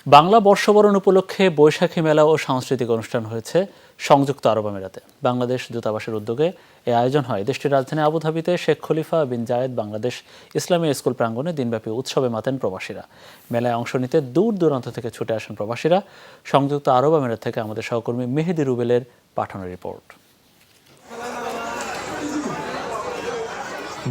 বাংলা বর্ষবরণ উপলক্ষে বৈশাখী মেলা ও সাংস্কৃতিক অনুষ্ঠান হয়েছে সংযুক্ত আরব আমিরাতে। বাংলাদেশ দূতাবাসের উদ্যোগে এই আয়োজন হয় দেশটির রাজধানী আবুধাবিতে শেখ খলিফা বিন জায়েদ বাংলাদেশ ইসলামী স্কুল প্রাঙ্গণে দিনব্যাপী উৎসবে মাতেন প্রবাসীরা। মেলায় অংশ নিতে দূর দূরান্ত থেকে ছুটে আসেন প্রবাসীরা। সংযুক্ত আরব আমিরাত থেকে আমাদের সহকর্মী মেহেদি রুবেলের পাঠানো রিপোর্ট।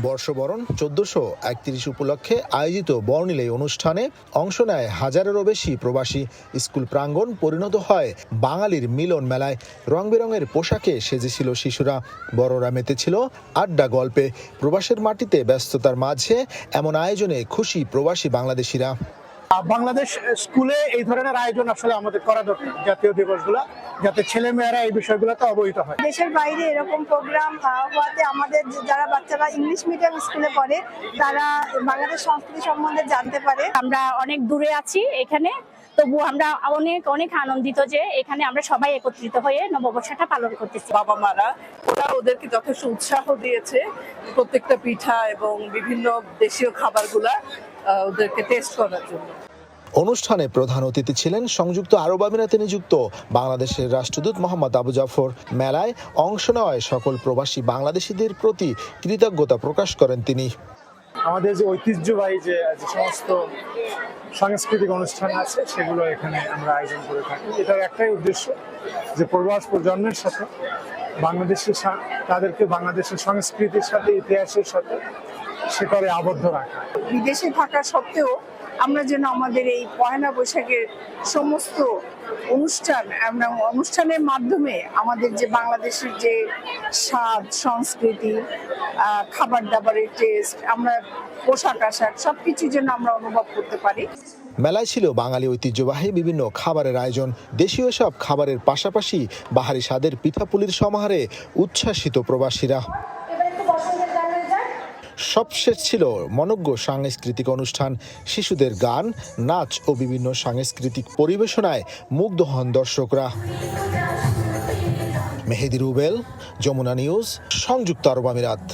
বর্ষবরণ 1431 উপলক্ষে আয়োজিত বর্ণিল এই অনুষ্ঠানে অংশ নেয় হাজারেরও বেশি প্রবাসী। স্কুল প্রাঙ্গণ পরিণত হয় বাঙালির মিলন মেলায়। রং বেরঙের পোশাকে সেজেছিল শিশুরা, বড়রা মেতেছিল আড্ডা গল্পে। প্রবাসের মাটিতে ব্যস্ততার মাঝে এমন আয়োজনে খুশি প্রবাসী বাংলাদেশিরা। বাংলাদেশ স্কুলে এই ধরনের আয়োজন আসলে আমাদের করা দরকার, জাতীয় দিবসগুলো, যাতে ছেলেমেয়েরা এই বিষয়গুলোতে অবহিত হয়। দেশের বাইরে এরকম প্রোগ্রাম হওয়াতে আমাদের যারা বাচ্চারা ইংলিশ মিডিয়াম স্কুলে পড়ে তারা বাংলাদেশ সংস্কৃতি সম্বন্ধে জানতে পারে। আমরা অনেক দূরে আছি এখানে, তবু আমরা অনেক আনন্দিত যে এখানে আমরা সবাই একত্রিত হয়ে নববর্ষটা পালন করতেছি। বাবা মারা ওরা ওদেরকে যথেষ্ট উৎসাহ দিয়েছে প্রত্যেকটা পিঠা এবং বিভিন্ন দেশীয় খাবারগুলা ওদেরকে টেস্ট করার জন্য। অনুষ্ঠানে প্রধান অতিথি ছিলেন সংযুক্ত আরব আমিরাতে নিযুক্ত বাংলাদেশের রাষ্ট্রদূত মোহাম্মদ আবু জাফর। মেলায় অংশ নেওয়ায় সকল প্রবাসী বাংলাদেশিদের প্রতি কৃতজ্ঞতা প্রকাশ করেন তিনি। আমাদের যে ঐতিহ্যবাহী যে সমস্ত সাংস্কৃতিক অনুষ্ঠান আছে সেগুলো এখানে আমরা আয়োজন করে থাকি। এটার একটাই উদ্দেশ্য যে প্রবাস প্রজন্মের সাথে তাদেরকে বাংলাদেশের সংস্কৃতির সাথে, ইতিহাসের সাথে সেটারে আবদ্ধ রাখা। বিদেশে থাকা সত্ত্বেও আমরা যেন আমাদের এই পয়লা বৈশাখের সমস্ত অনুষ্ঠানের মাধ্যমে আমাদের যে বাংলাদেশের যে স্বাদ, সংস্কৃতি, খাবার দাবারের টেস্ট, আমরা পোশাক আশাক সবকিছু যেন আমরা অনুভব করতে পারি। মেলায় ছিল বাঙালি ঐতিহ্যবাহী বিভিন্ন খাবারের আয়োজন। দেশীয় সব খাবারের পাশাপাশি বাহারি স্বাদের পিঠাপুলির সমাহারে উচ্ছ্বাসিত প্রবাসীরা। সবশেষ ছিল মনোজ্ঞ সাংস্কৃতিক অনুষ্ঠান। শিশুদের গান, নাচ ও বিভিন্ন সাংস্কৃতিক পরিবেশনায় মুগ্ধ হন দর্শকরা। মেহেদি রুবেল, যমুনা নিউজ, সংযুক্ত আরব আমিরাত।